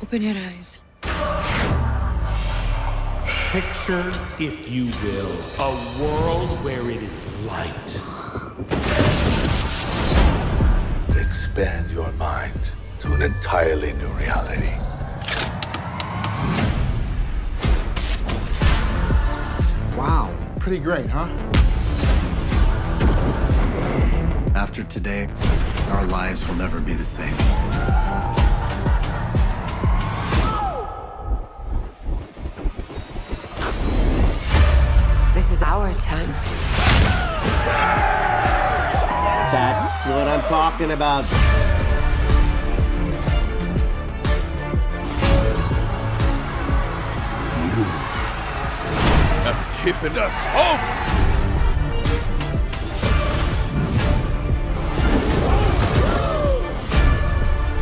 Open your eyes. Picture, if you will, a world where it is light. Expand your mind to an entirely new reality. Wow, pretty great, huh? After today, our lives will never be the same. This is our time. That's what I'm talking about. You have given us hope!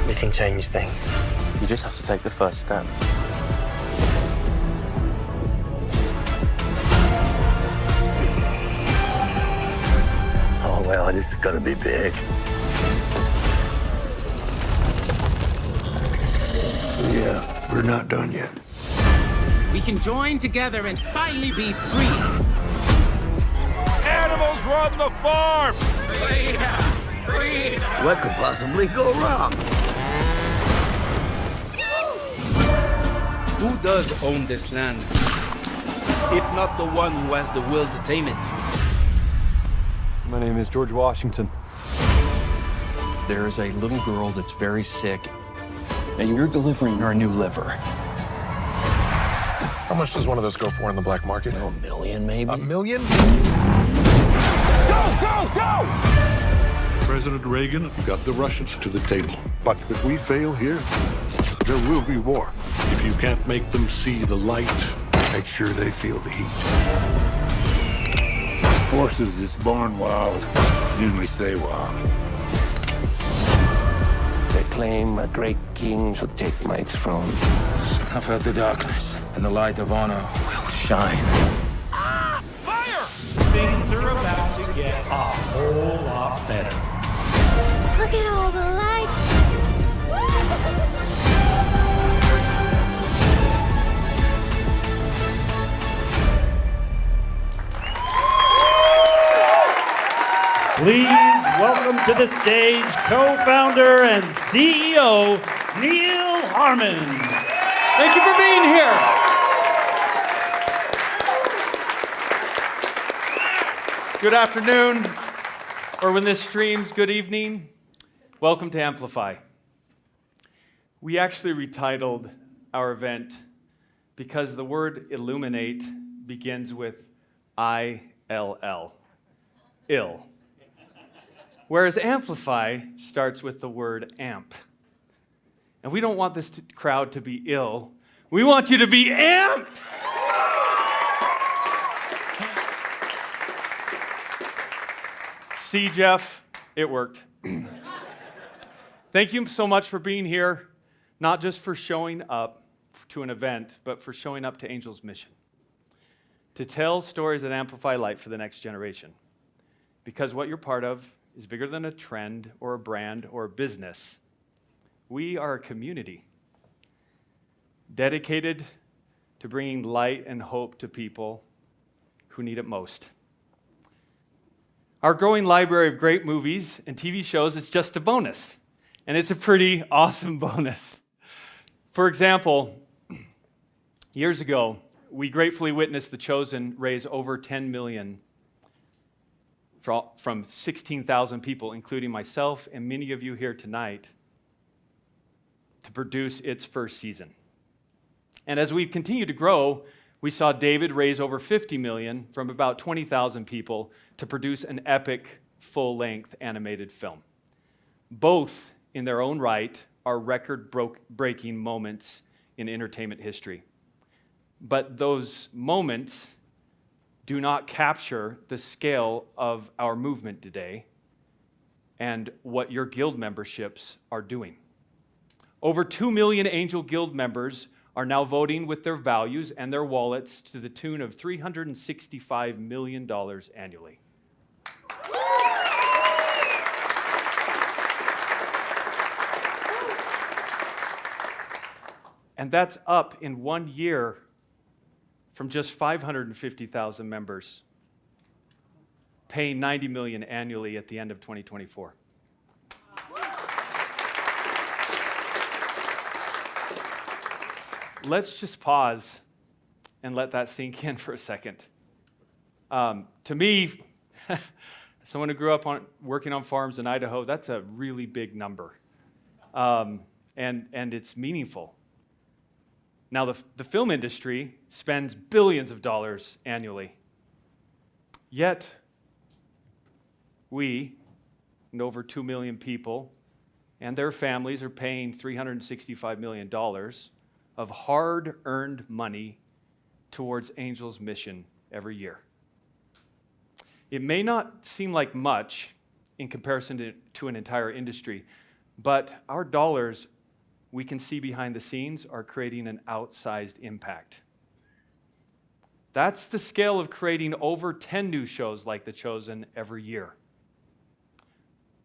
We can change things. You just have to take the first step. Oh, well, this is gonna be big. Yeah, we're not done yet. We can join together and finally be free. Animals run the farm! What could possibly go wrong? Who does own this land, if not the one who has the will to tame it? My name is George Washington. There is a little girl that's very sick, and you're delivering her a new liver. How much does one of those go for in the black market? $1 million, maybe? $1 million? Go! President Reagan got the Russians to the table. But if we fail here, there will be war. If you can't make them see the light, make sure they feel the heat. Horses is born wild. Usually stay wild. They claim a great king should take my throne. Snuff out the darkness, and the light of honor will shine. Things are about to get a whole lot better. Look at all the lights. Please welcome to the stage co-founder and CEO, Neil Harmon. Thank you for being here. Good afternoon, or when this streams, good evening. Welcome to Amplify. We actually retitled our event because the word illuminate begins with I-L-L, ill. Whereas Amplify starts with the word amp. And we don't want this crowd to be ill. We want you to be amped! See, Jeff, it worked. Thank you so much for being here, not just for showing up to an event, but for showing up to Angel's mission, to tell stories that amplify light for the next generation. Because what you're part of is bigger than a trend or a brand or a business. We are a community dedicated to bringing light and hope to people who need it most. Our growing library of great movies and TV shows is just a bonus, and it's a pretty awesome bonus. For example, years ago, we gratefully witnessed The Chosen raise over $10 million from 16,000 people, including myself and many of you here tonight, to produce its first season. And as we continue to grow, we saw David raise over $50 million from about 20,000 people to produce an epic, full-length animated film. Both, in their own right, are record-breaking moments in entertainment history. But those moments do not capture the scale of our movement today and what your guild memberships are doing. Over 2 million Angel Guild members are now voting with their values and their wallets to the tune of $365 million annually. And that's up in 1 year from just 550,000 members, paying $90 million annually at the end of 2024. Let's just pause and let that sink in for a second. To me, someone who grew up working on farms in Idaho, that's a really big number. And it's meaningful. Now, the film industry spends billions of dollars annually. Yet, we, and over 2 million people, and their families are paying $365 million of hard-earned money towards Angel's mission every year. It may not seem like much in comparison to an entire industry, but our dollars, we can see behind the scenes, are creating an outsized impact. That's the scale of creating over 10 new shows like The Chosen every year.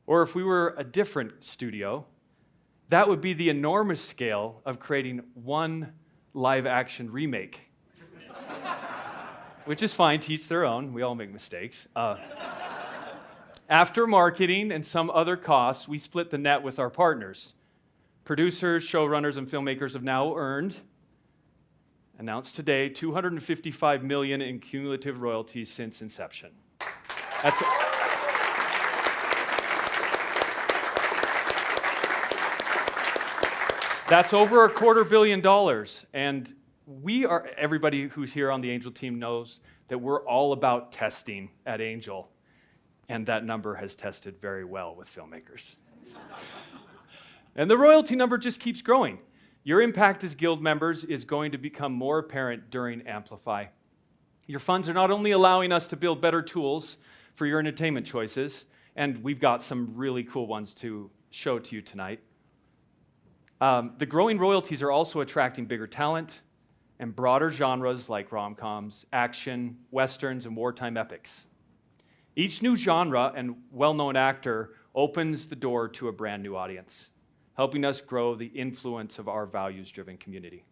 Or if we were a different studio, that would be the enormous scale of creating one live-action remake. Which is fine, teach their own. We all make mistakes. After marketing and some other costs, we split the net with our partners. Producers, showrunners, and filmmakers have now announced today, $255 million in cumulative royalties since inception. That's over $250 million, and everybody who's here on the Angel team knows that we're all about testing at Angel, and that number has tested very well with filmmakers. And the royalty number just keeps growing. Your impact as Guild members is going to become more apparent during Amplify. Your funds are not only allowing us to build better tools for your entertainment choices, and we've got some really cool ones to show to you tonight. The growing royalties are also attracting bigger talent and broader genres like rom-coms, action, westerns, and wartime epics. Each new genre and well-known actor opens the door to a brand new audience, helping us grow the influence of our values-driven community.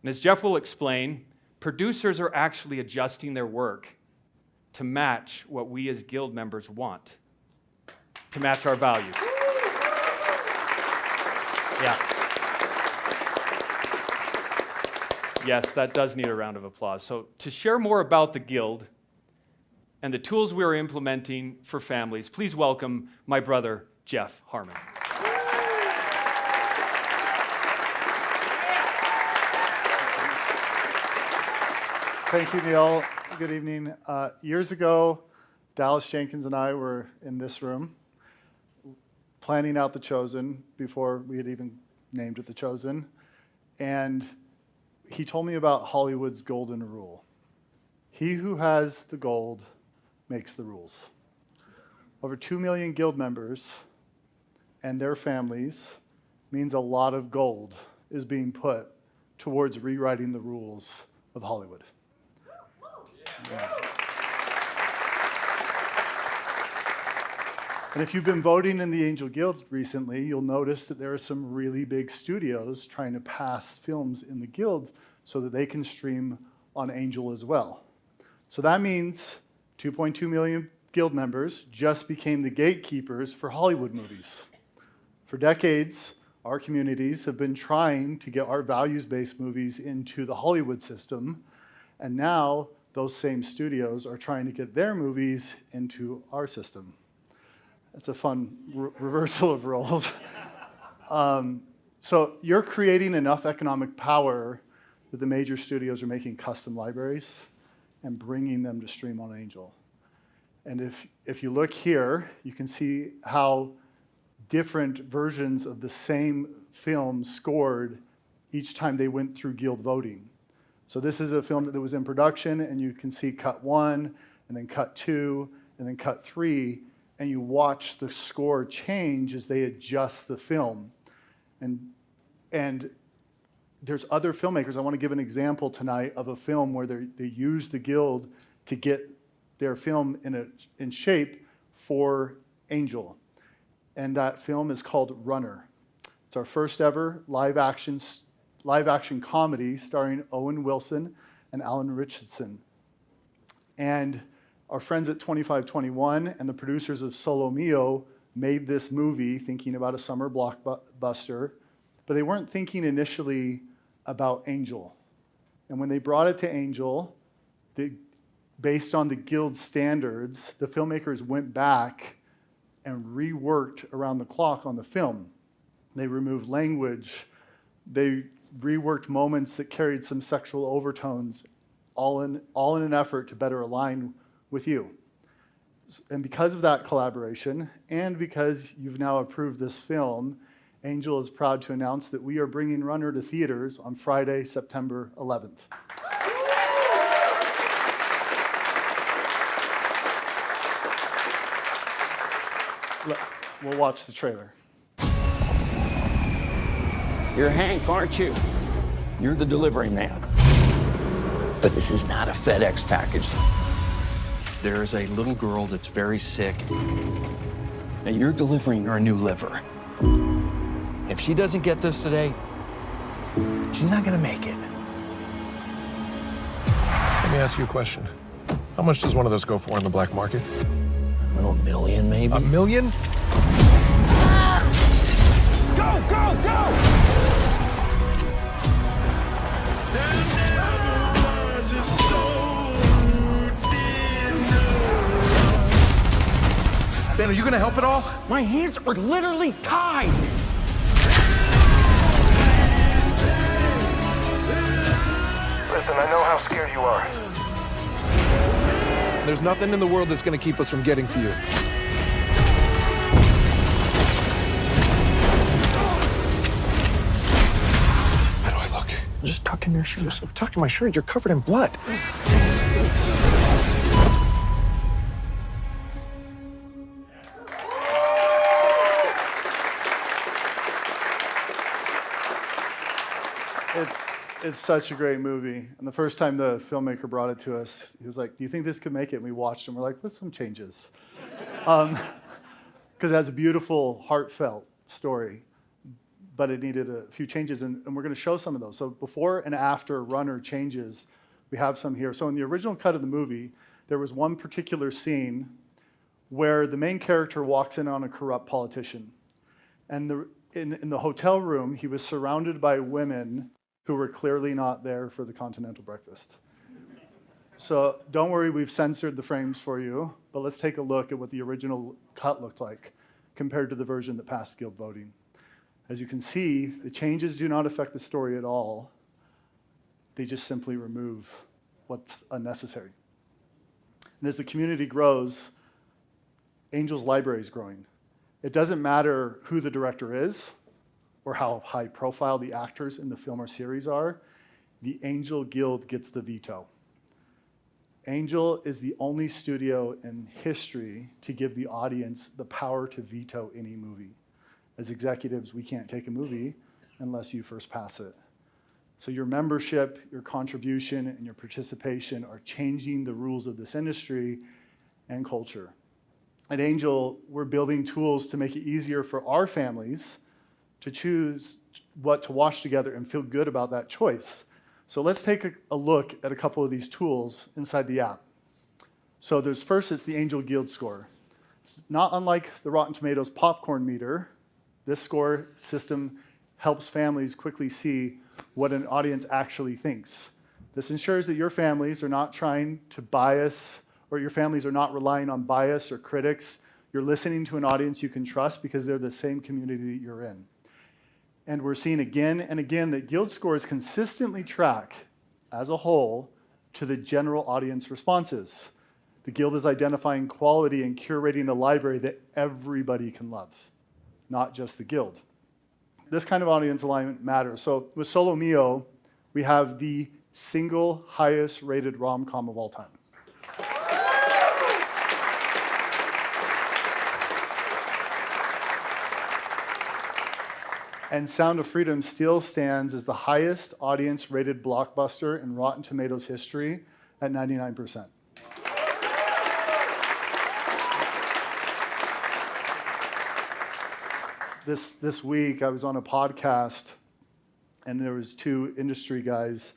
And as Jeff will explain, producers are actually adjusting their work to match what we as Guild members want, to match our values. Yeah. Yes, that does need a round of applause. So to share more about the Guild and the tools we are implementing for families, please welcome my brother, Jeff Harmon. Thank you, Neil. Good evening. Years ago, Dallas Jenkins and I were in this room planning out The Chosen before we had even named it The Chosen. And he told me about Hollywood's golden rule. He who has the gold makes the rules. Over 2 million Guild members and their families means a lot of gold is being put towards rewriting the rules of Hollywood. Yeah. And if you've been voting in the Angel Guild recently, you'll notice that there are some really big studios trying to pass films in the Guild so that they can stream on Angel as well. So that means 2.2 million Guild members just became the gatekeepers for Hollywood movies. For decades, our communities have been trying to get our values-based movies into the Hollywood system, and now those same studios are trying to get their movies into our system. It's a fun reversal of roles. So you're creating enough economic power that the major studios are making custom libraries and bringing them to stream on Angel. And if you look here, you can see how different versions of the same film scored each time they went through Guild voting. So this is a film that was in production, and you can see cut 1, and then cut 2, and then cut 3, and you watch the score change as they adjust the film. And there's other filmmakers. I want to give an example tonight of a film where they use the Guild to get their film in shape for Angel. And that film is called Runner. It's our first ever live action live-action comedy starring Owen Wilson and Alan Richardson. And our friends at 2521 and the producers of Solo Mio made this movie thinking about a summer blockbuster, but they weren't thinking initially about Angel. And when they brought it to Angel, based on the Guild standards, the filmmakers went back and reworked around the clock on the film. They removed language. They reworked moments that carried some sexual overtones, all in an effort to better align with you. And because of that collaboration, and because you've now approved this film, Angel is proud to announce that we are bringing Runner to theaters on Friday, September 11th. We'll watch the trailer. You're Hank, aren't you? You're the delivery man. But this is not a FedEx package. There is a little girl that's very sick, and you're delivering her a new liver. If she doesn't get this today, she's not gonna make it. Let me ask you a question. How much does one of those go for in the black market? $1 million, maybe? $1 million? Go, go, go! Ben, are you gonna help at all? My hands are literally tied! Listen, I know how scared you are. There's nothing in the world that's gonna keep us from getting to you. How do I look? Just tuck in your shoes. I'm tucking my shirt. You're covered in blood. It's such a great movie. And the first time the filmmaker brought it to us, he was like, do you think this could make it? And we watched and we're like, with some changes. Because it has a beautiful, heartfelt story, but it needed a few changes, and we're going to show some of those. So before and after Runner changes, we have some here. So in the original cut of the movie, there was one particular scene where the main character walks in on a corrupt politician. And in the hotel room, he was surrounded by women who were clearly not there for the continental breakfast. So don't worry, we've censored the frames for you, but let's take a look at what the original cut looked like compared to the version that passed Guild voting. As you can see, the changes do not affect the story at all. They just simply remove what's unnecessary. And as the community grows, Angel's library is growing. It doesn't matter who the director is or how high profile the actors in the film or series are, the Angel Guild gets the veto. Angel is the only studio in history to give the audience the power to veto any movie. As executives, we can't take a movie unless you first pass it. So your membership, your contribution, and your participation are changing the rules of this industry and culture. At Angel, we're building tools to make it easier for our families to choose what to watch together and feel good about that choice. So let's take a look at a couple of these tools inside the app. So first, it's the Angel Guild score. It's not unlike the Rotten Tomatoes popcorn meter. This score system helps families quickly see what an audience actually thinks. This ensures that your families are not trying to bias, or your families are not relying on bias or critics. You're listening to an audience you can trust because they're the same community that you're in. And we're seeing again and again that Guild scores consistently track, as a whole, to the general audience responses. The Guild is identifying quality and curating a library that everybody can love, not just the Guild. This kind of audience alignment matters. So with Solo Mio, we have the single highest rated rom-com of all time. And Sound of Freedom still stands as the highest audience-rated blockbuster in Rotten Tomatoes history at 99%. This week, I was on a podcast, And there was two industry guys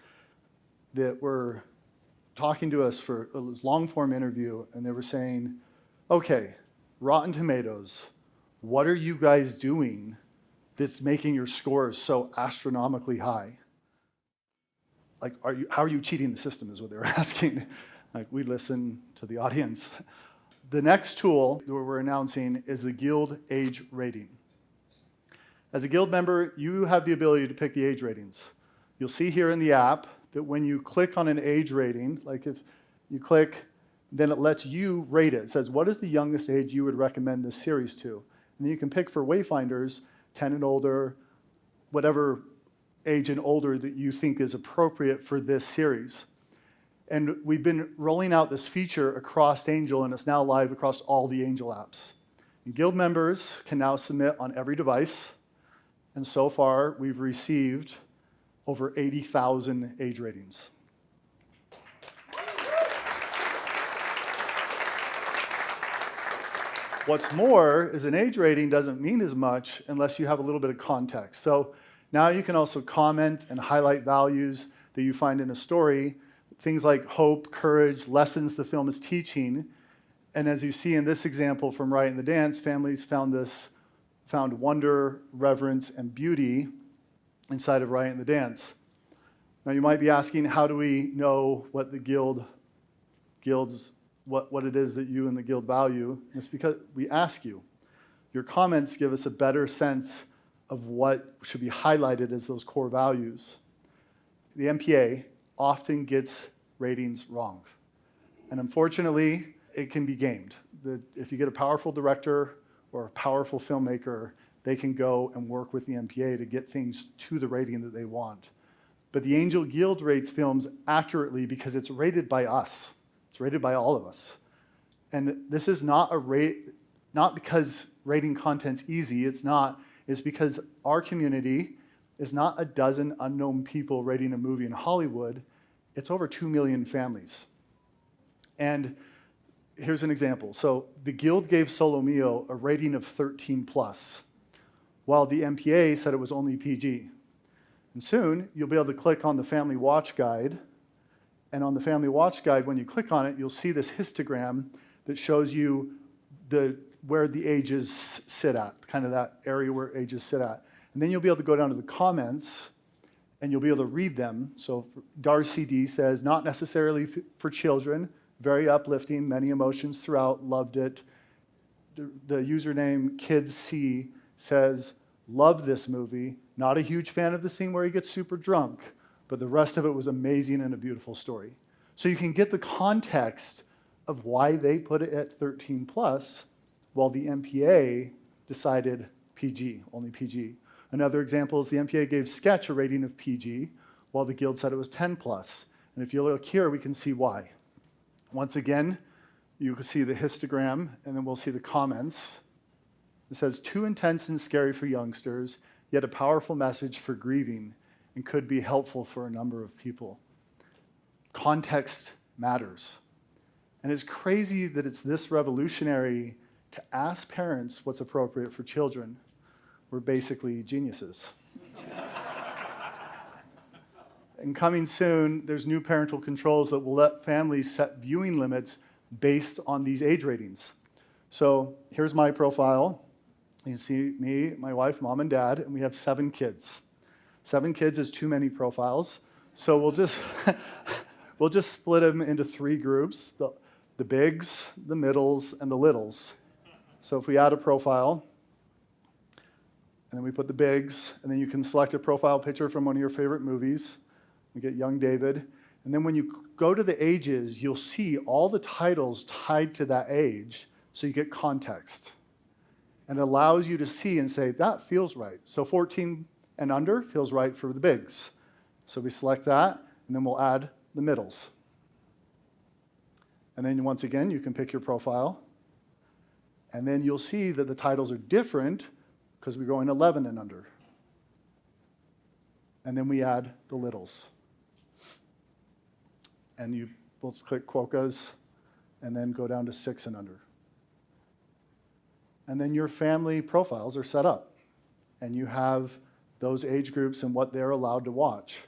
that were talking to us for a long-form interview, and they were saying, okay, Rotten Tomatoes, what are you guys doing that's making your scores so astronomically high? Like, how are you cheating the system is what they were asking. Like, we listen to the audience. The next tool that we're announcing is the Guild Age Rating. As a Guild member, you have the ability to pick the age ratings. You'll see here in the app that when you click on an age rating, like if you click, then it lets you rate it. It says, what is the youngest age you would recommend this series to? And then you can pick for Wayfinders, 10 and older, whatever age and older that you think is appropriate for this series. And we've been rolling out this feature across Angel, and it's now live across all the Angel apps. And Guild members can now submit on every device, and so far we've received over 80,000 age ratings. What's more is an age rating doesn't mean as much unless you have a little bit of context. So now you can also comment and highlight values that you find in a story, things like hope, courage, lessons the film is teaching. And as you see in this example from Riot and the Dance, families found wonder, reverence, and beauty inside of Riot and the Dance. Now you might be asking, how do we know what the guild's what it is that you and the guild value? And it's because we ask you. Your comments give us a better sense of what should be highlighted as those core values. The MPA often gets ratings wrong. And unfortunately, it can be gamed. If you get a powerful director or a powerful filmmaker, they can go and work with the MPA to get things to the rating that they want. But the Angel Guild rates films accurately because it's rated by us. It's rated by all of us. And this is not because rating content's easy, it's because our community is not a dozen unknown people rating a movie in Hollywood, it's over 2 million families. And here's an example. So the Guild gave Solo Mio a rating of 13+, while the MPA said it was only PG. And soon, you'll be able to click on the Family Watch Guide, and on the Family Watch Guide, when you click on it, you'll see this histogram that shows you where the ages sit at, kind of that area where ages sit at. And then you'll be able to go down to the comments, and you'll be able to read them. So Darcy D says, not necessarily for children, very uplifting, many emotions throughout, loved it. The username KidsC says, love this movie, not a huge fan of the scene where he gets super drunk, but the rest of it was amazing and a beautiful story. So you can get the context of why they put it at 13+, while the MPA decided PG, only PG. Another example is the MPA gave Sketch a rating of PG, while the Guild said it was 10+. And if you look here, we can see why. Once again, you can see the histogram, and then we'll see the comments. It says, too intense and scary for youngsters, yet a powerful message for grieving, and could be helpful for a number of people. Context matters. And it's crazy that it's this revolutionary to ask parents what's appropriate for children. We're basically geniuses. And coming soon, there's new parental controls that will let families set viewing limits based on these age ratings. So here's my profile. You can see me, my wife, mom, and dad, and we have 7 kids. 7 kids is too many profiles. So we'll just split them into 3 groups, the bigs, the middles, and the littles. So if we add a profile, and then we put the bigs, and then you can select a profile picture from one of your favorite movies. We get young David. And then when you go to the ages, you'll see all the titles tied to that age, so you get context. And it allows you to see and say, that feels right. So 14 and under feels right for the bigs. So we select that, and then we'll add the middles. And then once again, you can pick your profile. And then you'll see that the titles are different because we're going 11 and under. And then we add the littles. And we'll click Quokkas, and then go down to 6 and under. And then your family profiles are set up. And you have those age groups and what they're allowed to watch.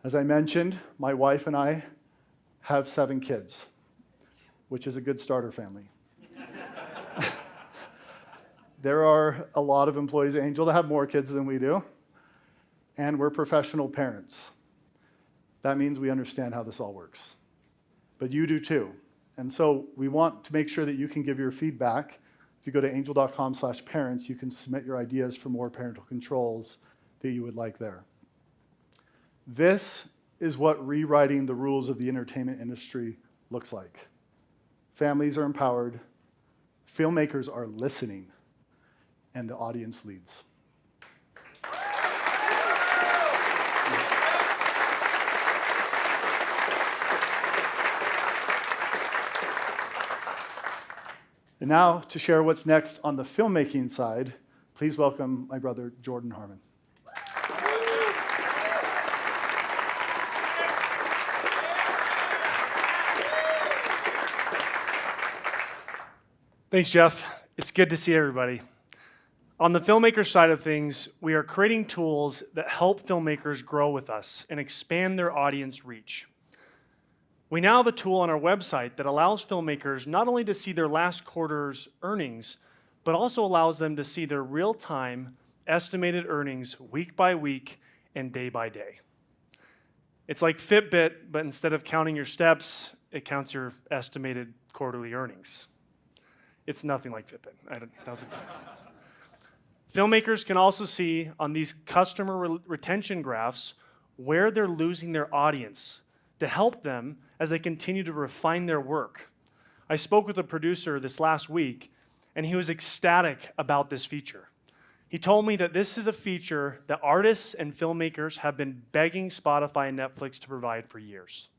As I mentioned, my wife and I have 7 kids, which is a good starter family. There are a lot of employees at Angel that have more kids than we do, and we're professional parents. That means we understand how this all works. But you do too. And so we want to make sure that you can give your feedback. If you go to angel.com/parents, you can submit your ideas for more parental controls that you would like there. This is what rewriting the rules of the entertainment industry looks like. Families are empowered, filmmakers are listening, and the audience leads. And now, to share what's next on the filmmaking side, please welcome my brother, Jordan Harmon. Thanks, Jeff. It's good to see everybody. On the filmmaker side of things, we are creating tools that help filmmakers grow with us and expand their audience reach. We now have a tool on our website that allows filmmakers not only to see their last quarter's earnings, but also allows them to see their real-time estimated earnings week by week and day by day. It's like Fitbit, but instead of counting your steps, it counts your estimated quarterly earnings. It's nothing like Fitbit. Filmmakers can also see on these customer retention graphs where they're losing their audience to help them as they continue to refine their work. I spoke with a producer this last week, and he was ecstatic about this feature. He told me that this is a feature that artists and filmmakers have been begging Spotify and Netflix to provide for years.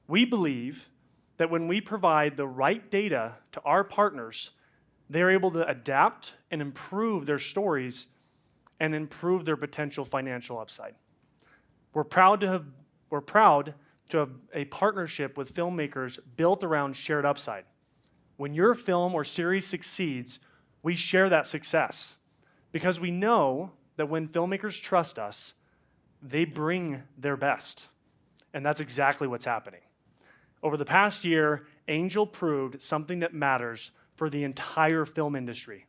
We believe that when we provide the right data to our partners, they're able to adapt and improve their stories and improve their potential financial upside. We're proud to have a partnership with filmmakers built around shared upside. When your film or series succeeds, we share that success because we know that when filmmakers trust us, they bring their best. And that's exactly what's happening. Over the past year, Angel proved something that matters for the entire film industry.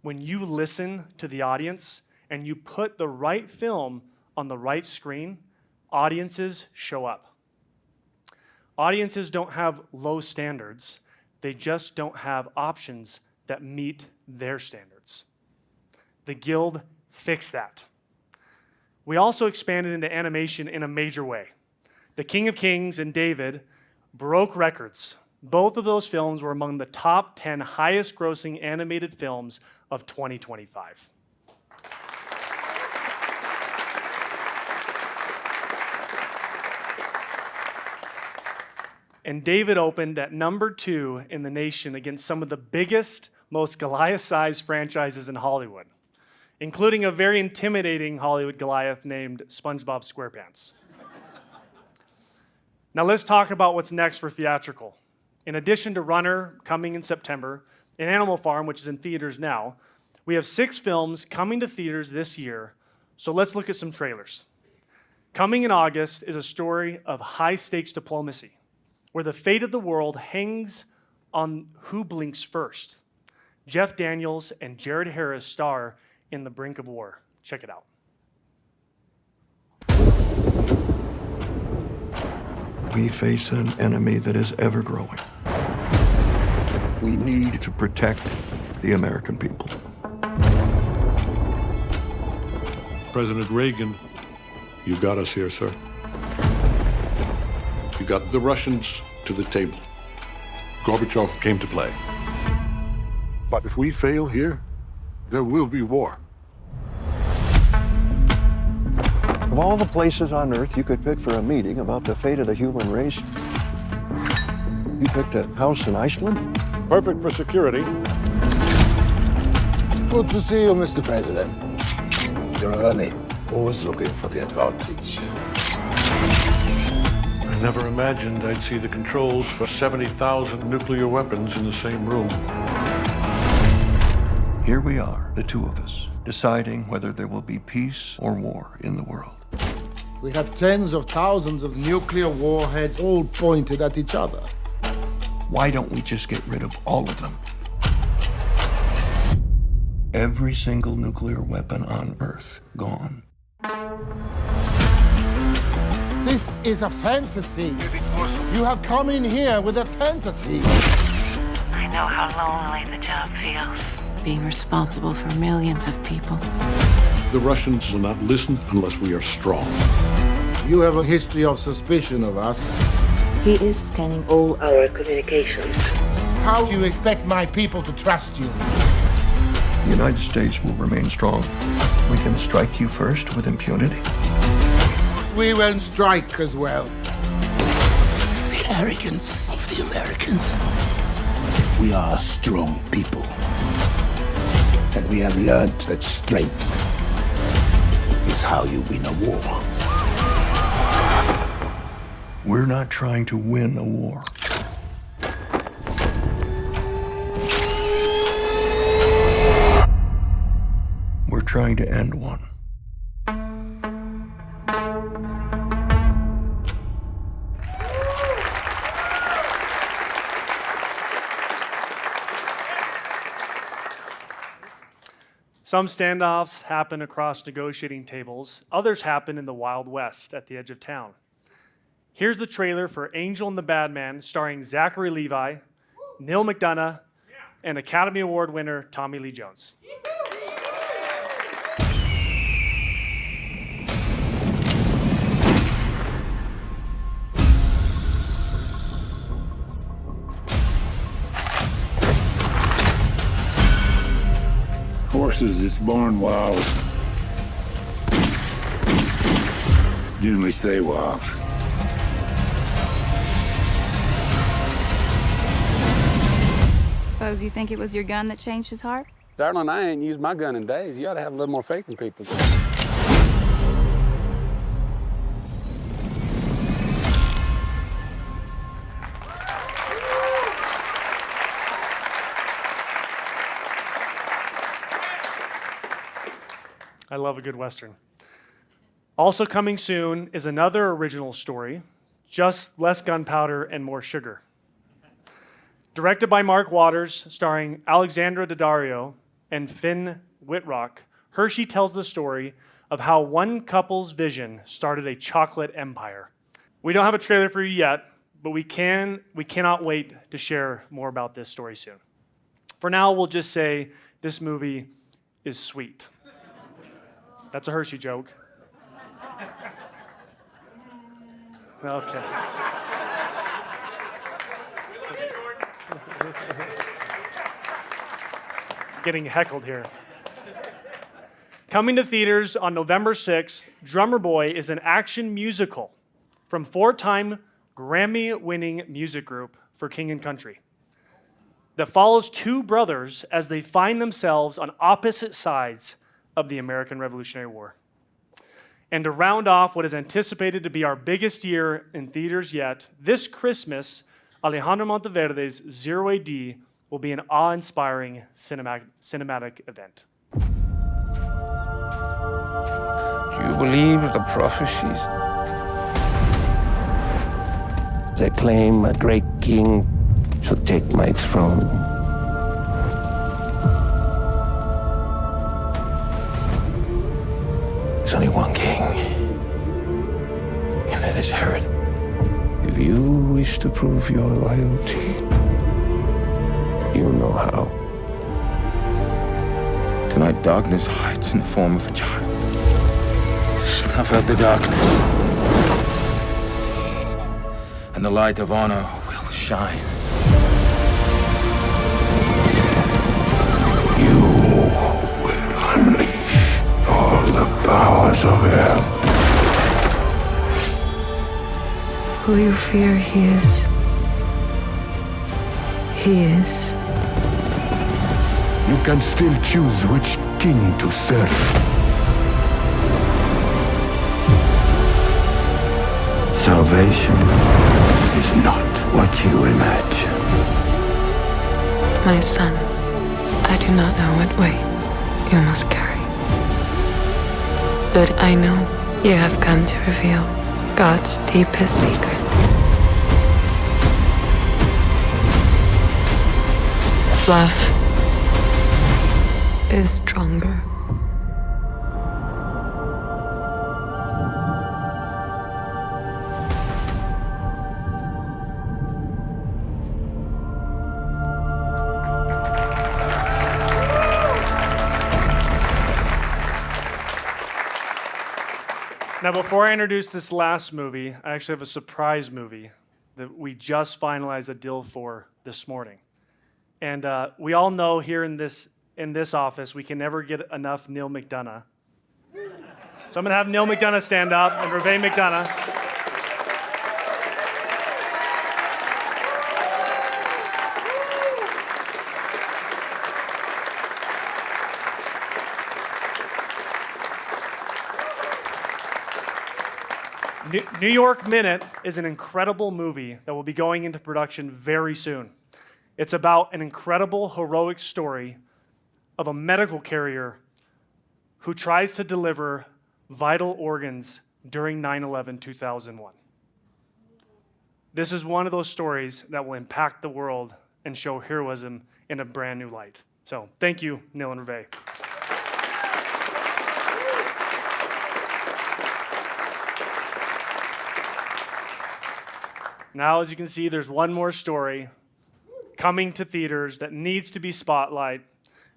When you listen to the audience and you put the right film on the right screen, audiences show up. Audiences don't have low standards. They just don't have options that meet their standards. The Guild fixed that. We also expanded into animation in a major way. The King of Kings and David broke records. Both of those films were among the top 10 highest grossing animated films of 2025. And David opened at number 2 in the nation against some of the biggest, most Goliath-sized franchises in Hollywood, including a very intimidating Hollywood Goliath named SpongeBob SquarePants. Now let's talk about what's next for theatrical. In addition to Runner coming in September, and Animal Farm, which is in theaters now, we have 6 films coming to theaters this year, so let's look at some trailers. Coming in August is a story of high-stakes diplomacy, where the fate of the world hangs on who blinks first. Jeff Daniels and Jared Harris star in The Brink of War. Check it out. We face an enemy that is ever growing. We need to protect the American people. President Reagan, you got us here, sir. You got the Russians to the table. Gorbachev came to play. But if we fail here, there will be war. Of all the places on Earth you could pick for a meeting about the fate of the human race, you picked a house in Iceland? Perfect for security. Good to see you, Mr. President. You're early, always looking for the advantage. I never imagined I'd see the controls for 70,000 nuclear weapons in the same room. Here we are, the two of us, deciding whether there will be peace or war in the world. We have tens of thousands of nuclear warheads all pointed at each other. Why don't we just get rid of all of them? Every single nuclear weapon on Earth gone. This is a fantasy. You have come in here with a fantasy. I know how lonely the job feels. Being responsible for millions of people. The Russians will not listen unless we are strong. You have a history of suspicion of us. He is scanning all our communications. How do you expect my people to trust you? The United States will remain strong. We can strike you first with impunity. We will strike as well. The arrogance of the Americans. We are a strong people. And we have learned that strength is how you win a war. We're not trying to win a war. We're trying to end one. Some standoffs happen across negotiating tables. Others happen in the Wild West at the edge of town. Here's the trailer for Angel and the Bad Man, starring Zachary Levi, Neil McDonough, and Academy Award winner Tommy Lee Jones. Horses is born wild. Generally stay wild. Suppose you think it was your gun that changed his heart? Darling, I ain't used my gun in days. You ought to have a little more faith in people. I love a good Western. Also coming soon is another original story, just less gunpowder and more sugar. Directed by Mark Waters, starring Alexandra Daddario and Finn Whitrock, Hershey tells the story of how one couple's vision started a chocolate empire. We don't have a trailer for you yet, but we cannot wait to share more about this story soon. For now, we'll just say this movie is sweet. That's a Hershey joke. Okay. Getting heckled here. Coming to theaters on November 6th, Drummer Boy is an action musical from four-time Grammy-winning music group For King and Country that follows two brothers as they find themselves on opposite sides of the American Revolutionary War. And to round off what is anticipated to be our biggest year in theaters yet, this Christmas, Alejandro Monteverde's Zero AD will be an awe-inspiring cinematic event. Do you believe the prophecies? They claim a great king should take my throne. There's only one king, and that is Herod. If you wish to prove your loyalty, you know how. Tonight, darkness hides in the form of a child. Snuff out the darkness, and the light of honor will shine. You will unleash all the powers of hell. Who you fear he is. He is. You can still choose which king to serve. Salvation is not what you imagine. My son, I do not know what weight you must carry. But I know you have come to reveal God's deepest secret. Love is stronger. Now, before I introduce this last movie, I actually have a surprise movie that we just finalized a deal for this morning. And we all know here in this office, we can never get enough Neil McDonough. So I'm going to have Neil McDonough stand up and Reve McDonough. New York Minute is an incredible movie that will be going into production very soon. It's about an incredible, heroic story of a medical carrier who tries to deliver vital organs during 9/11/2001. This is one of those stories that will impact the world and show heroism in a brand new light. So thank you, Neil and Reve. Now, as you can see, there's one more story coming to theaters that needs to be spotlight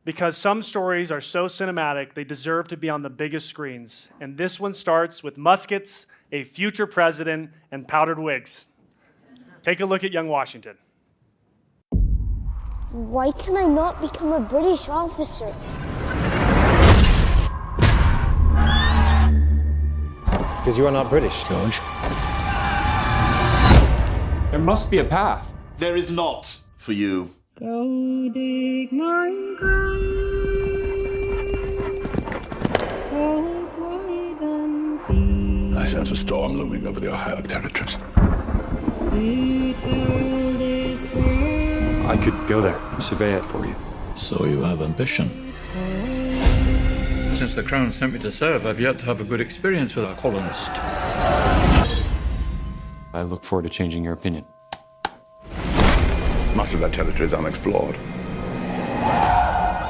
because some stories are so cinematic they deserve to be on the biggest screens. And this one starts with muskets, a future president, and powdered wigs. Take a look at young Washington. Why can I not become a British officer? Because you are not British, George. There must be a path. There is not for you. Go dig my grave. Both wide and deep. I sense a storm looming over the Ohio territories. To tell this world. I could go there and survey it for you. So you have ambition. Since the Crown sent me to serve, I've yet to have a good experience with a colonist. I look forward to changing your opinion. Much of that territory is unexplored.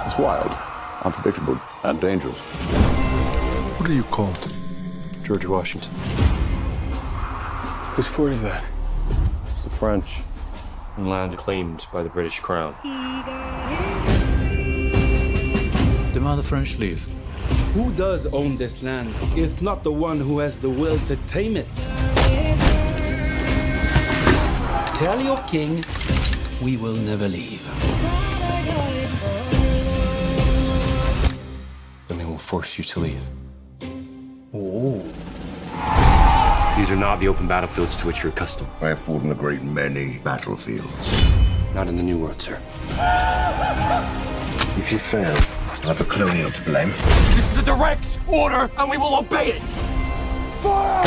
It's wild, unpredictable, and dangerous. What are you called? George Washington. Whose fort is that? It's the French. And land claimed by the British Crown. Demand the French leave. Who does own this land, if not the one who has the will to tame it? Tell your king we will never leave. Then they will force you to leave. Oh. These are not the open battlefields to which you're accustomed. I have fought in a great many battlefields. Not in the New World, sir. If you fail, I have a colonial to blame. This is a direct order, and we will obey it. Fire!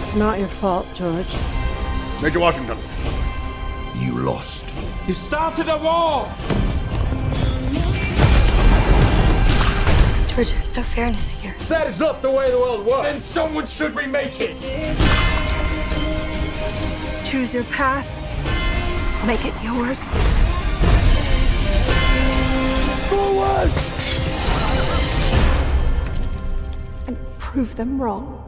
It's not your fault, George. Major Washington. You lost. You started a war! George, there's no fairness here. That is not the way the world works. Then someone should remake it. Choose your path. Make it yours. Forward! And prove them wrong.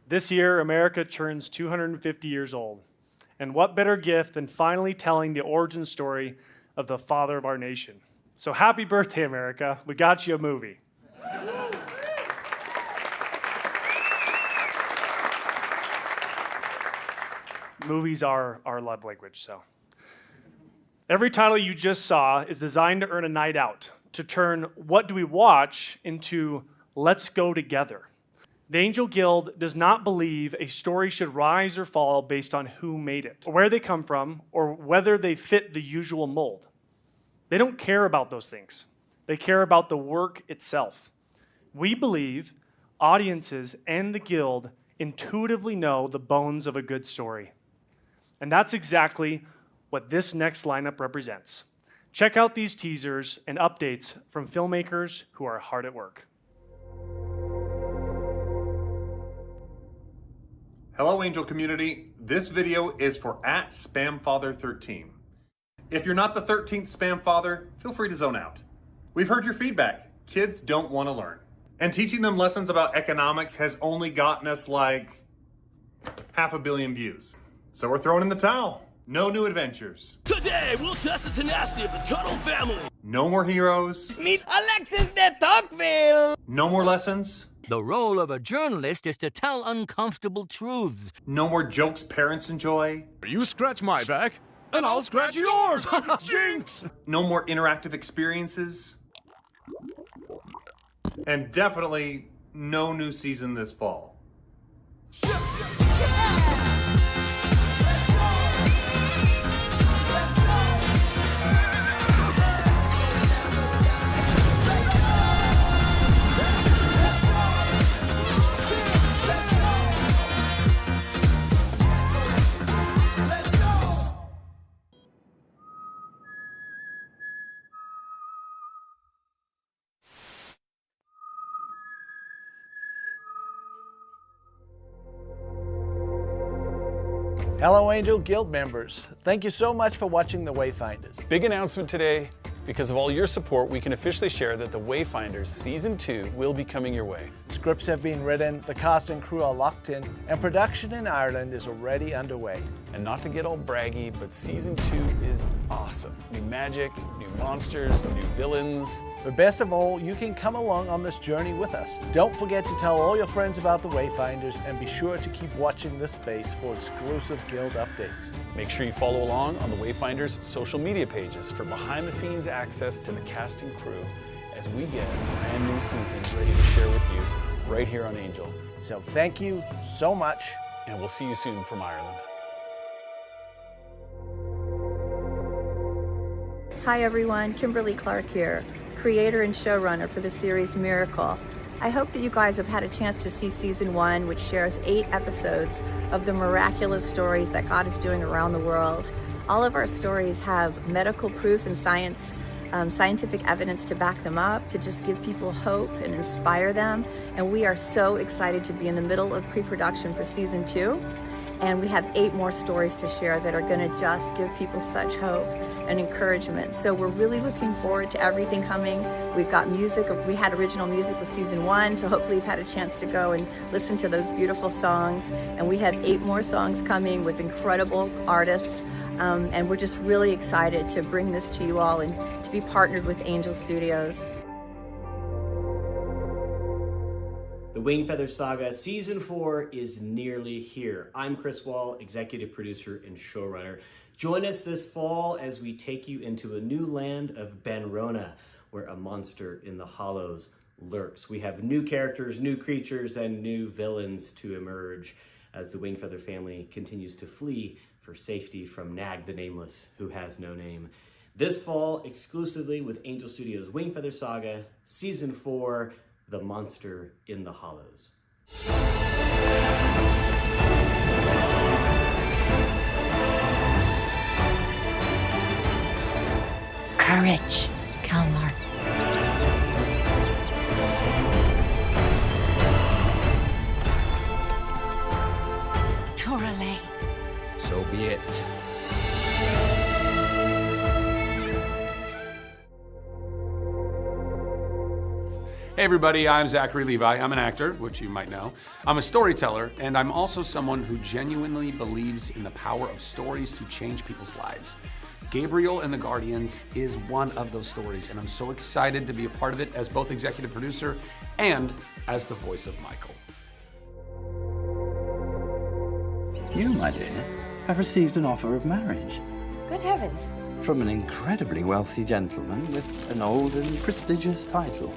This year, America turns 250 years old. And what better gift than finally telling the origin story of the father of our nation? So happy birthday, America. We got you a movie. Movies are our love language, so. Every title you just saw is designed to earn a night out, to turn what do we watch into let's go together. The Angel Guild does not believe a story should rise or fall based on who made it, or where they come from, or whether they fit the usual mold. They don't care about those things. They care about the work itself. We believe audiences and the Guild intuitively know the bones of a good story. And that's exactly what this next lineup represents. Check out these teasers and updates from filmmakers who are hard at work. Hello, Angel community. This video is for @SpamFather13. If you're not the 13th spam father, feel free to zone out. We've heard your feedback. Kids don't want to learn. And teaching them lessons about economics has only gotten us like 500 million views. So we're throwing in the towel. No new adventures. Today, we'll test the tenacity of the Tuttle family. No more heroes. Meet Alexis de Tocqueville. No more lessons. The role of a journalist is to tell uncomfortable truths. No more jokes parents enjoy. You scratch my back, and I'll scratch yours. Jinx! No more interactive experiences. And definitely no new season this fall. Hello Angel Guild members. Thank you so much for watching The Wayfinders. Big announcement today. Because of all your support, we can officially share that The Wayfinders Season 2 will be coming your way. Scripts have been written, the cast and crew are locked in, and production in Ireland is already underway. And not to get all braggy, but Season 2 is awesome. New magic, new monsters, new villains. But best of all, you can come along on this journey with us. Don't forget to tell all your friends about The Wayfinders and be sure to keep watching this space for exclusive Guild updates. Make sure you follow along on The Wayfinders' social media pages for behind-the-scenes access to the cast and crew as we get a brand new season ready to share with you right here on Angel. So thank you so much. And we'll see you soon from Ireland. Hi everyone, Kimberly Clark here, creator and showrunner for the series Miracle. I hope that you guys have had a chance to see season 1, which shares 8 episodes of the miraculous stories that God is doing around the world. All of our stories have medical proof and scientific evidence to back them up, to just give people hope and inspire them. And we are so excited to be in the middle of pre-production for season 2. And we have 8 more stories to share that are going to just give people such hope and encouragement. So we're really looking forward to everything coming. We've got music. We had original music with season 1, so hopefully you've had a chance to go and listen to those beautiful songs. And we have 8 more songs coming with incredible artists. And we're just really excited to bring this to you all and to be partnered with Angel Studios. The Wingfeather Saga Season 4 is nearly here. I'm Chris Wall, executive producer and showrunner. Join us this fall as we take you into a new land of Benrona, where a monster in the hollows lurks. We have new characters, new creatures, and new villains to emerge as the Wingfeather family continues to flee for safety from Nag the Nameless, who has no name. This fall, exclusively with Angel Studios' Wingfeather Saga, Season 4, The Monster in the Hollows. Courage, Kalmar. Torale. So be it. Hey everybody, I'm Zachary Levi. I'm an actor, which you might know. I'm a storyteller, and I'm also someone who genuinely believes in the power of stories to change people's lives. Gabriel and the Guardians is one of those stories, and I'm so excited to be a part of it as both executive producer and as the voice of Michael. You, my dear, have received an offer of marriage Good heavens. from an incredibly wealthy gentleman with an old and prestigious title.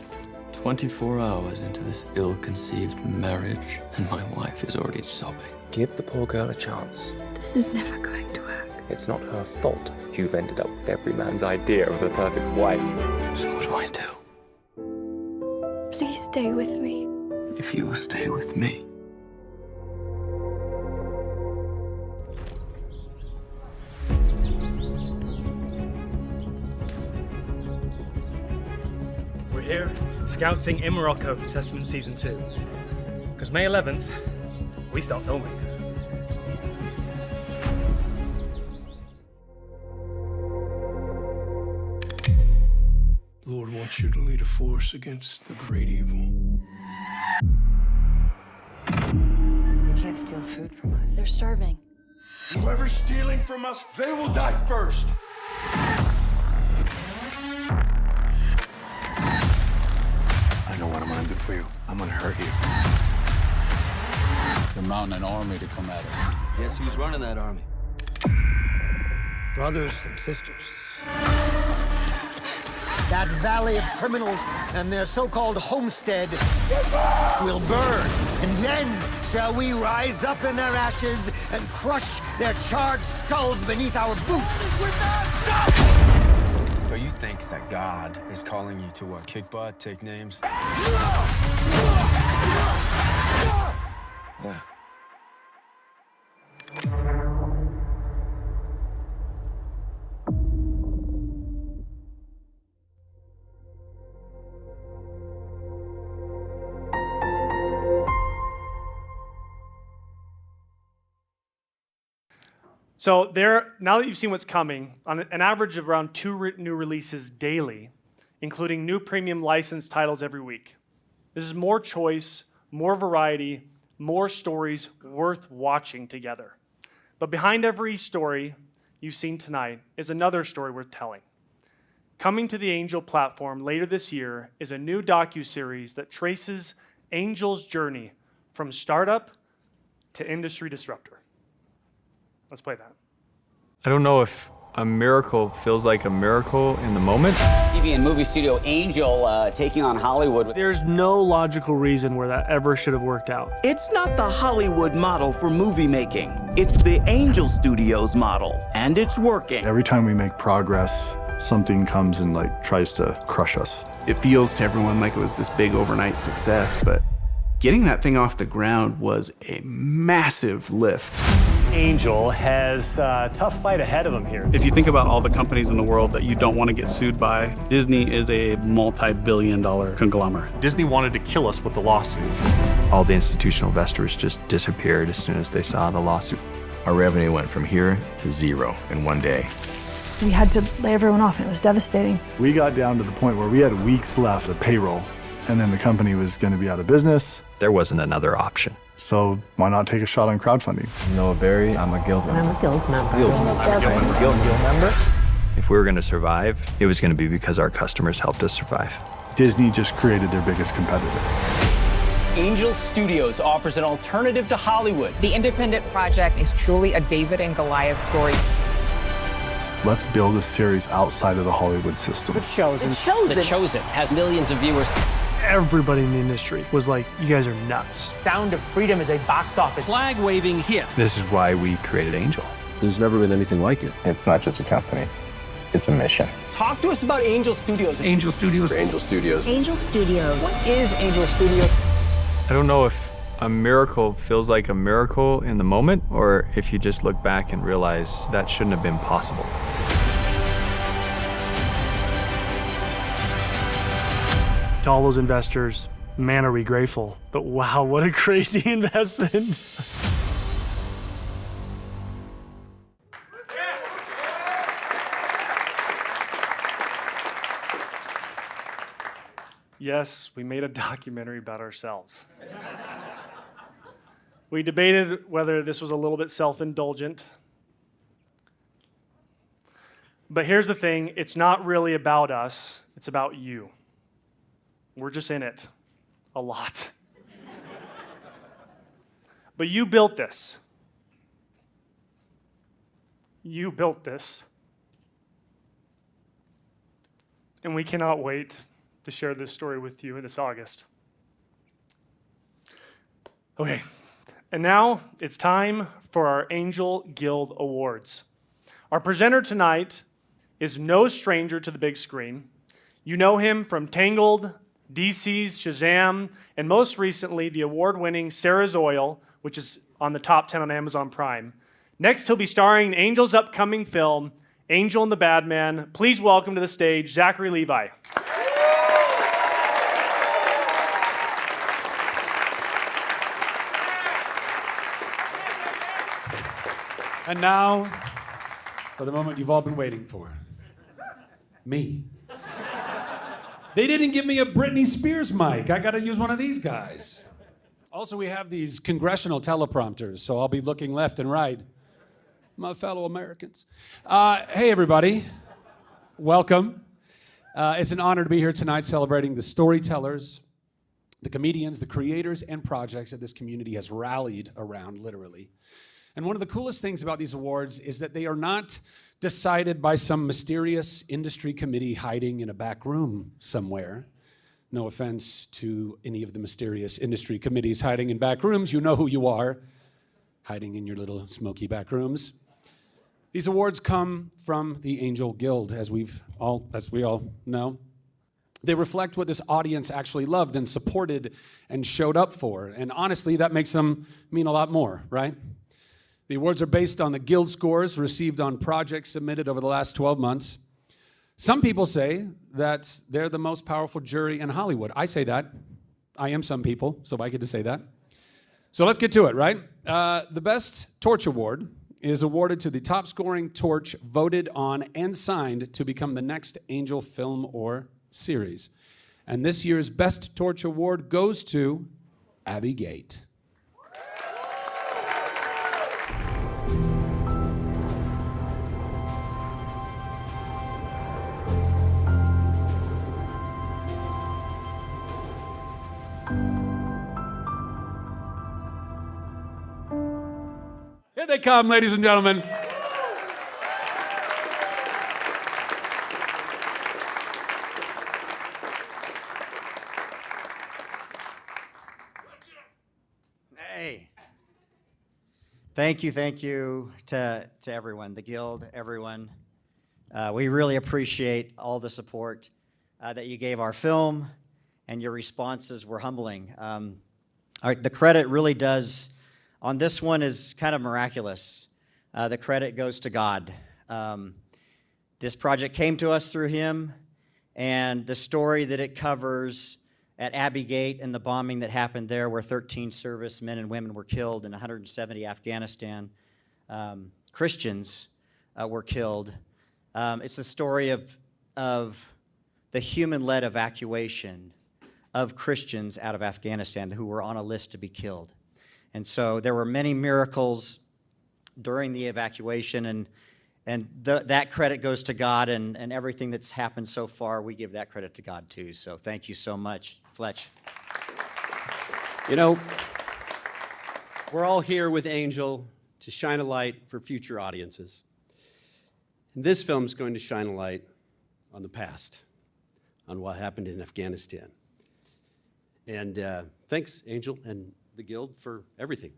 24 hours into this ill-conceived marriage, and my wife is already sobbing. Give the poor girl a chance. This is never going to work. It's not her fault you've ended up with every man's idea of the perfect wife. So what do I do? Please stay with me. If you will stay with me. We're here, scouting in Morocco for Testament Season 2. Because May 11th, we start filming. The Lord wants you to lead a force against the great evil. You can't steal food from us. They're starving. Whoever's stealing from us, they will die first. I know what I'm gonna do for you. I'm gonna hurt you. You're mounting an army to come at us. Guess who's running that army? Brothers and sisters. That valley of criminals and their so-called homestead will burn. And then shall we rise up in their ashes and crush their charred skulls beneath our boots. So you think that God is calling you to what? Kick butt, take names? Yeah. So now that you've seen what's coming, on an average of around 2 new releases daily, including new premium licensed titles every week. This is more choice, more variety, more stories worth watching together. But behind every story you've seen tonight is another story worth telling. Coming to the Angel platform later this year is a new docuseries that traces Angel's journey from startup to industry disruptor. Let's play that. I don't know if a miracle feels like a miracle in the moment. TV and movie studio Angel taking on Hollywood. There's no logical reason where that ever should have worked out. It's not the Hollywood model for movie making. It's the Angel Studios model, and it's working. Every time we make progress, something comes and tries to crush us. It feels to everyone like it was this big overnight success, but getting that thing off the ground was a massive lift. Angel has a tough fight ahead of him here. If you think about all the companies in the world that you don't want to get sued by, Disney is a multi-billion-dollar conglomerate. Disney wanted to kill us with the lawsuit. All the institutional investors just disappeared as soon as they saw the lawsuit. Our revenue went from here to zero in one day. We had to lay everyone off, and it was devastating. We got down to the point where we had weeks left of payroll, and then the company was going to be out of business. There wasn't another option. So why not take a shot on crowdfunding? Noah Berry, I'm a guild member. I'm a guild member. Guild member. If we were going to survive, it was going to be because our customers helped us survive. Disney just created their biggest competitor. Angel Studios offers an alternative to Hollywood. The independent project is truly a David and Goliath story. Let's build a series outside of the Hollywood system. The Chosen. The Chosen has millions of viewers. Everybody in the industry was like, you guys are nuts. Sound of Freedom is a box office flag-waving hit. This is why we created Angel. There's never been anything like it. It's not just a company, it's a mission. Talk to us about Angel Studios. Angel Studios. Angel Studios. Angel Studios. What is Angel Studios? I don't know if a miracle feels like a miracle in the moment, or if you just look back and realize that shouldn't have been possible. To all those investors, man, are we grateful. But wow, what a crazy investment. Yes, we made a documentary about ourselves. We debated whether this was a little bit self-indulgent. But here's the thing, it's not really about us, it's about you. We're just in it a lot. But you built this. You built this. And we cannot wait to share this story with you this August. Okay, and now it's time for our Angel Guild Awards. Our presenter tonight is no stranger to the big screen. You know him from Tangled, DC's Shazam, and most recently, the award-winning Sarah's Oil, which is on the top 10 on Amazon Prime. Next, he'll be starring in Angel's upcoming film, Angel and the Bad Man. Please welcome to the stage, Zachary Levi. And now, for the moment you've all been waiting for. Me. They didn't give me a Britney Spears mic. I gotta use one of these guys. Also, we have these congressional teleprompters, so I'll be looking left and right. My fellow Americans. Hey, everybody. Welcome. It's an honor to be here tonight celebrating the storytellers, the comedians, the creators, and projects that this community has rallied around, literally. And one of the coolest things about these awards is that they are not decided by some mysterious industry committee hiding in a back room somewhere. No offense to any of the mysterious industry committees hiding in back rooms. You know who you are, hiding in your little smoky back rooms. These awards come from the Angel Guild, as we all know. They reflect what this audience actually loved and supported and showed up for. And honestly, that makes them mean a lot more, right? The awards are based on the Guild scores received on projects submitted over the last 12 months. Some people say that they're the most powerful jury in Hollywood. I say that. I am some people, so I get to say that. So let's get to it, right? The Best Torch Award is awarded to the top scoring torch voted on and signed to become the next Angel film or series. And this year's Best Torch Award goes to Abby Gate. Here they come, ladies and gentlemen. Hey. Thank you to everyone, the Guild, everyone. We really appreciate all the support that you gave our film, and your responses were humbling. The credit really does, on this one, is kind of miraculous. The credit goes to God. This project came to us through him, and the story that it covers at Abbey Gate and the bombing that happened there, where 13 servicemen and women were killed and 170 Afghanistan Christians were killed. It's the story of the human-led evacuation of Christians out of Afghanistan who were on a list to be killed. And so there were many miracles during the evacuation, and that credit goes to God, and everything that's happened so far, we give that credit to God too. So thank you so much, Fletch. You know, we're all here with Angel to shine a light for future audiences. And this film is going to shine a light on the past, on what happened in Afghanistan. And thanks, Angel and the Guild, for everything.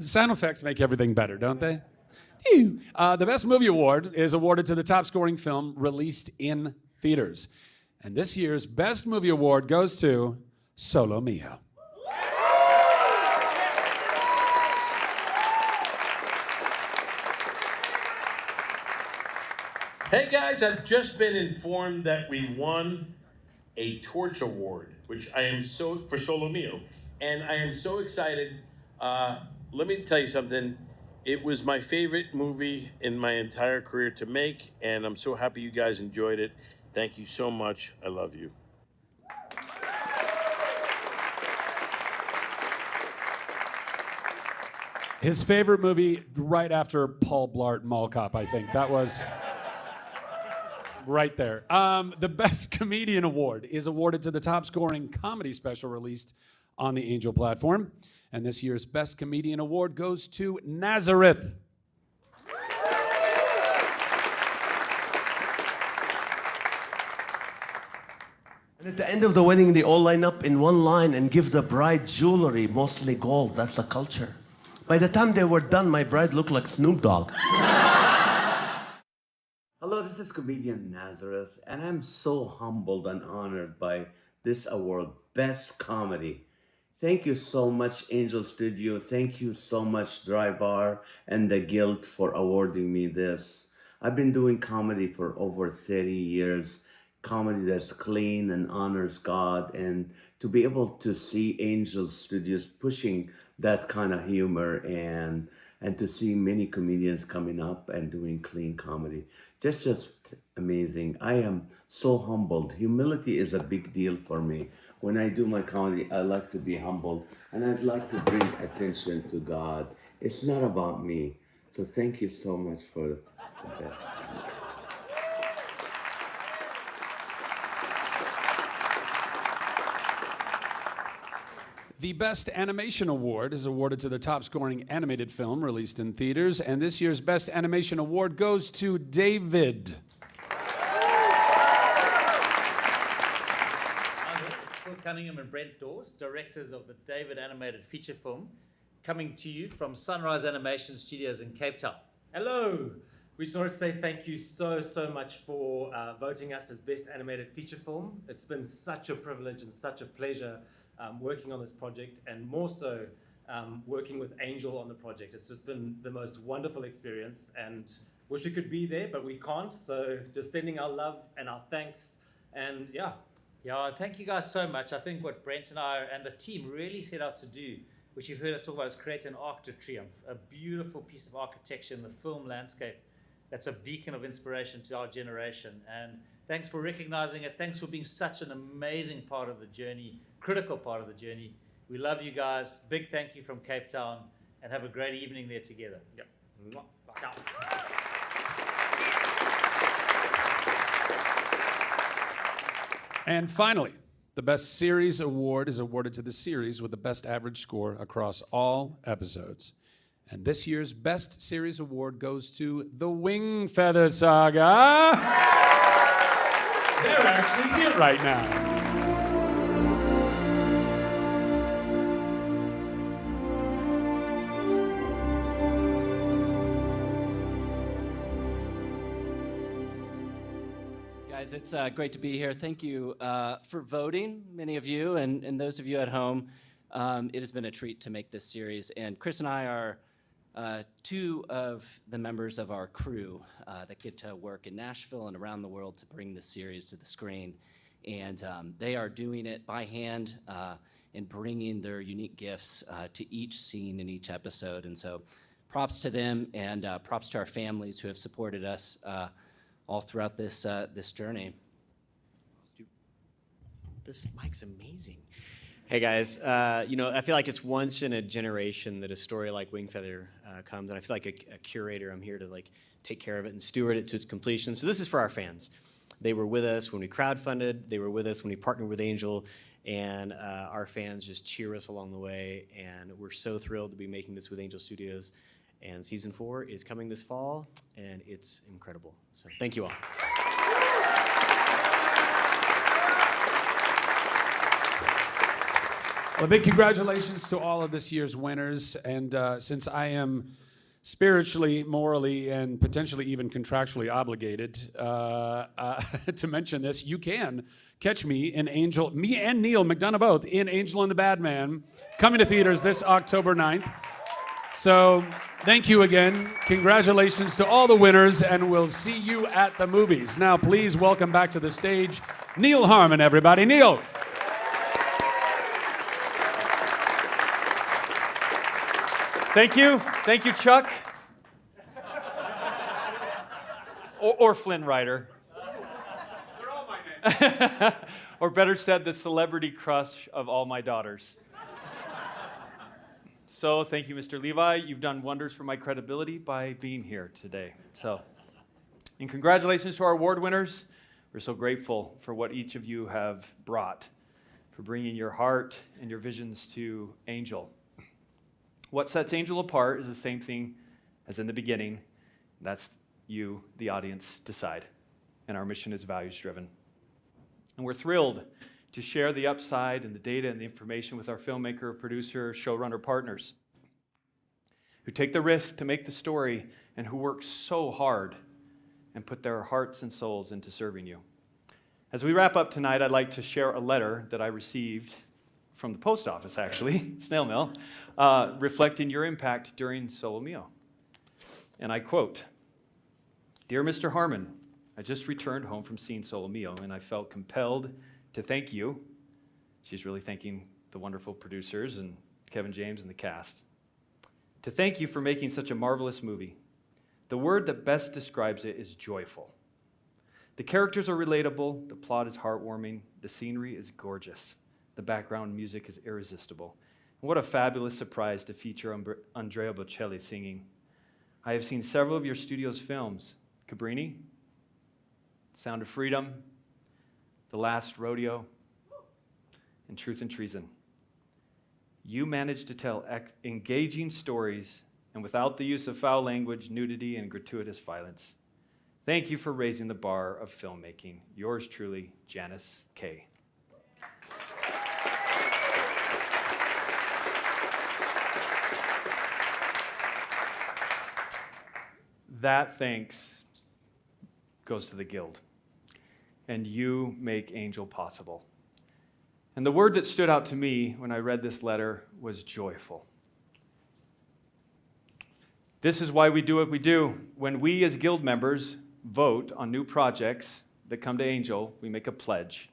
Sound effects make everything better, don't they? The Best Movie Award is awarded to the top scoring film released in theaters. And this year's Best Movie Award goes to Solo Mio. Hey guys, I've just been informed that we won a Torch Award, which I am for Solo Mio, and I am so excited. Let me tell you something. It was my favorite movie in my entire career to make, and I'm so happy you guys enjoyed it. Thank you so much. I love you. His favorite movie right after Paul Blart Mall Cop, I think. That was right there. The Best Comedian Award is awarded to the top scoring comedy special released on the Angel platform. And this year's Best Comedian Award goes to Nazareth. And at the end of the wedding, they all line up in one line and give the bride jewelry, mostly gold. That's a culture. By the time they were done, my bride looked like Snoop Dogg. Hello, this is comedian Nazareth, and I'm so humbled and honored by this award, Best Comedy. Thank you so much, Angel Studio. Thank you so much, Dry Bar and the Guild for awarding me this. I've been doing comedy for over 30 years, comedy that's clean and honors God, and to be able to see Angel Studios pushing that kind of humor and to see many comedians coming up and doing clean comedy, just amazing. I am so humbled. Humility is a big deal for me. When I do my comedy, I like to be humble, and I'd like to bring attention to God. It's not about me. So thank you so much for the best. The Best Animation Award is awarded to the top scoring animated film released in theaters, and this year's Best Animation Award goes to David. Phil Cunningham and Brent Dawes, directors of the David animated feature film, coming to you from Sunrise Animation Studios in Cape Town. Hello! We just want to say thank you so much for voting us as Best Animated Feature Film. It's been such a privilege and such a pleasure working on this project, and more so working with Angel on the project. It's just been the most wonderful experience, and wish we could be there, but we can't. So just sending our love and our thanks, and yeah. Yeah, thank you guys so much. I think what Brent and I and the team really set out to do, which you've heard us talk about, is create an Arc de Triomphe, a beautiful piece of architecture in the film landscape that's a beacon of inspiration to our generation. And thanks for recognizing it. Thanks for being such an amazing part of the journey, critical part of the journey. We love you guys. Big thank you from Cape Town, and have a great evening there together. Yep. And finally, the Best Series Award is awarded to the series with the best average score across all episodes. And this year's Best Series Award goes to The Wing Feather Saga. They're actually here right now. It's great to be here. Thank you for voting, many of you, and those of you at home. It has been a treat to make this series, and Chris and I are two of the members of our crew that get to work in Nashville and around the world to bring this series to the screen, and they are doing it by hand and bringing their unique gifts to each scene in each episode, and so props to them, and props to our families who have supported us all throughout this journey. This mic's amazing. Hey guys, I feel like it's once in a generation that a story like Wingfeather comes, and I feel like a curator. I'm here to take care of it and steward it to its completion. So this is for our fans. They were with us when we crowdfunded. They were with us when we partnered with Angel, and our fans just cheer us along the way. And we're so thrilled to be making this with Angel Studios. And season 4 is coming this fall, and it's incredible. So thank you all. Well, a big congratulations to all of this year's winners. And since I am spiritually, morally, and potentially even contractually obligated to mention this, you can catch me and Neil McDonough both, in Angel and the Bad Man, coming to theaters this October 9th. So thank you again. Congratulations to all the winners, and we'll see you at the movies. Now, please welcome back to the stage Neil Harmon, everybody. Neil. Thank you. Thank you, Chuck. Or Flynn Rider. They're all my names. Or better said, the celebrity crush of all my daughters. So thank you, Mr. Levi. You've done wonders for my credibility by being here today. And congratulations to our award winners. We're so grateful for what each of you have brought, for bringing your heart and your visions to Angel. What sets Angel apart is the same thing as in the beginning. That's you, the audience, decide. And our mission is values-driven. And we're thrilled to share the upside and the data and the information with our filmmaker, producer, showrunner partners who take the risk to make the story and who work so hard and put their hearts and souls into serving you. As we wrap up tonight, I'd like to share a letter that I received from the post office, actually, snail mail, reflecting your impact during Solo Mio. And I quote, "Dear Mr. Harmon, I just returned home from seeing Solo Mio, and I felt compelled to thank you." She's really thanking the wonderful producers and Kevin James and the cast. "To thank you for making such a marvelous movie. The word that best describes it is joyful. The characters are relatable, the plot is heartwarming, the scenery is gorgeous, the background music is irresistible. And what a fabulous surprise to feature Andrea Bocelli singing. I have seen several of your studio's films, Cabrini, Sound of Freedom, The Last Rodeo, and Truth and Treason. You managed to tell engaging stories and without the use of foul language, nudity, and gratuitous violence. Thank you for raising the bar of filmmaking. Yours truly, Janice K." That thanks goes to the Guild, and you make Angel possible. And the word that stood out to me when I read this letter was joyful. This is why we do what we do. When we as Guild members vote on new projects that come to Angel, we make a pledge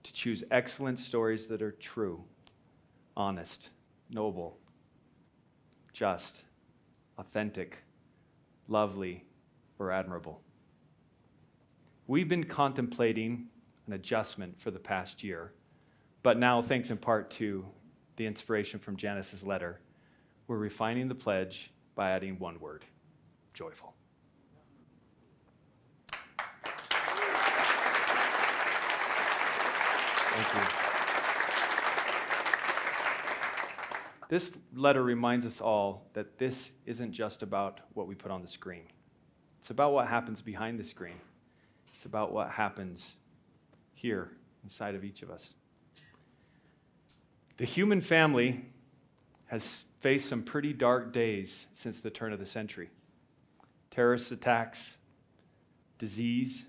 to choose excellent stories that are true, honest, noble, just, authentic, lovely, or admirable. We've been contemplating an adjustment for the past year, but now, thanks in part to the inspiration from Janice's letter, we're refining the pledge by adding one word: joyful. Thank you. This letter reminds us all that this isn't just about what we put on the screen. It's about what happens behind the screen. It's about what happens here inside of each of us. The human family has faced some pretty dark days since the turn of the century. Terrorist attacks, disease,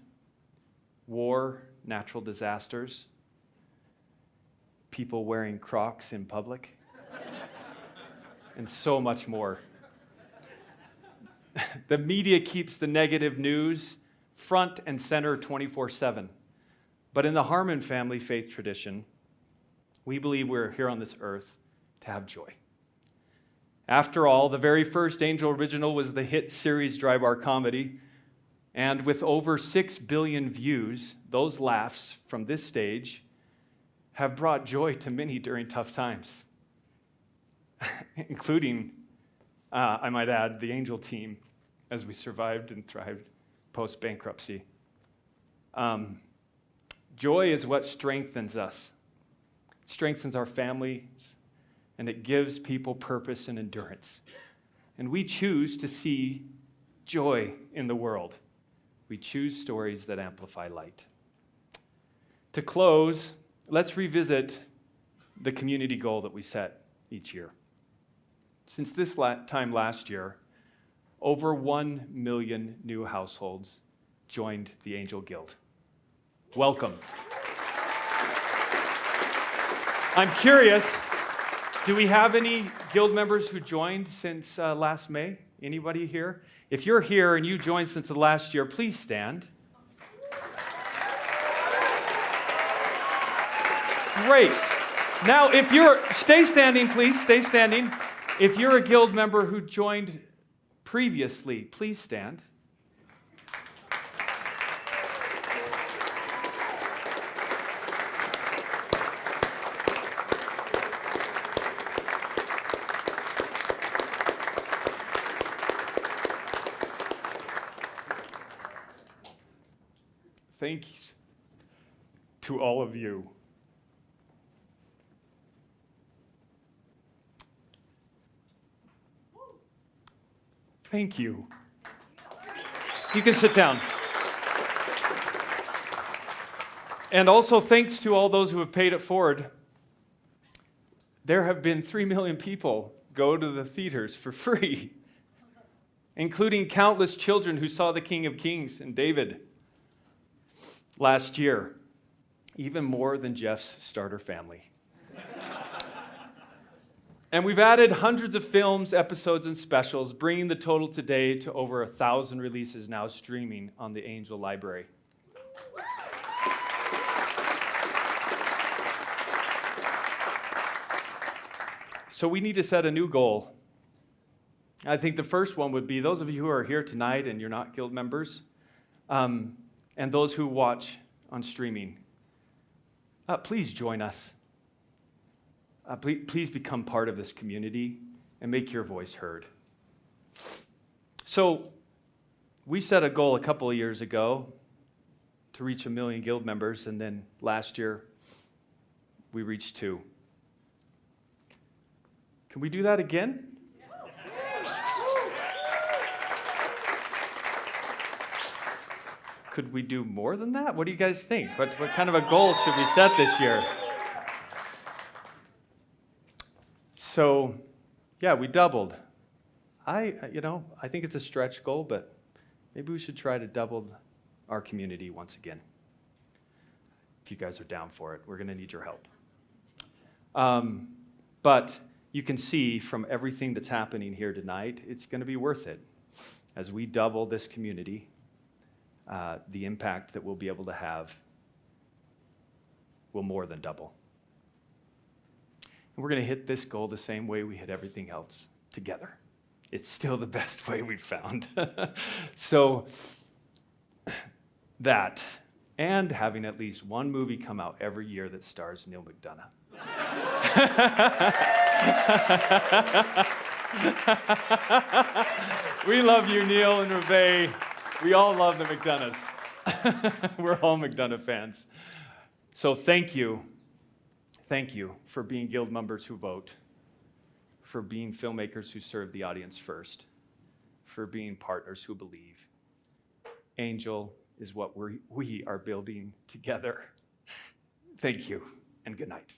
war, natural disasters, people wearing Crocs in public, and so much more. The media keeps the negative news front and center 24/7. But in the Harmon family faith tradition, we believe we're here on this earth to have joy. After all, the very first Angel original was the hit series Dry Bar Comedy, and with over 6 billion views, those laughs from this stage have brought joy to many during tough times, including, I might add, the Angel team as we survived and thrived post-bankruptcy. Joy is what strengthens us. It strengthens our families, and it gives people purpose and endurance. And we choose to see joy in the world. We choose stories that amplify light. To close, let's revisit the community goal that we set each year. Since this time last year, over 1 million new households joined the Angel Guild. Welcome. I'm curious, do we have any Guild members who joined since last May? Anybody here? If you're here and you joined since the last year, please stand. Great. Now, if you're, stay standing, please, stay standing. If you're a Guild member who joined previously, please stand. Thanks to all of you. Thank you. You can sit down. And also thanks to all those who have paid it forward. There have been 3 million people go to the theaters for free, including countless children who saw the King of Kings and David last year, even more than Jeff's starter family. And we've added hundreds of films, episodes, and specials, bringing the total today to over 1,000 releases now streaming on the Angel Library. So we need to set a new goal. I think the first one would be those of you who are here tonight and you're not Guild members, and those who watch on streaming, please join us. Please become part of this community and make your voice heard. So we set a goal a couple of years ago to reach 1 million Guild members, and then last year we reached 2. Can we do that again? Could we do more than that? What do you guys think? What kind of a goal should we set this year? So, yeah, we doubled. I think it's a stretch goal, but maybe we should try to double our community once again. If you guys are down for it, we're going to need your help. But you can see from everything that's happening here tonight, it's going to be worth it. As we double this community, the impact that we'll be able to have will more than double. And we're going to hit this goal the same way we hit everything else, together. It's still the best way we've found. So that, and having at least one movie come out every year that stars Neil McDonough. We love you, Neil and Reve. We all love the McDonoughs. We're all McDonough fans. So thank you. Thank you for being Guild members who vote, for being filmmakers who serve the audience first, for being partners who believe. Angel is what we are building together. Thank you, and good night.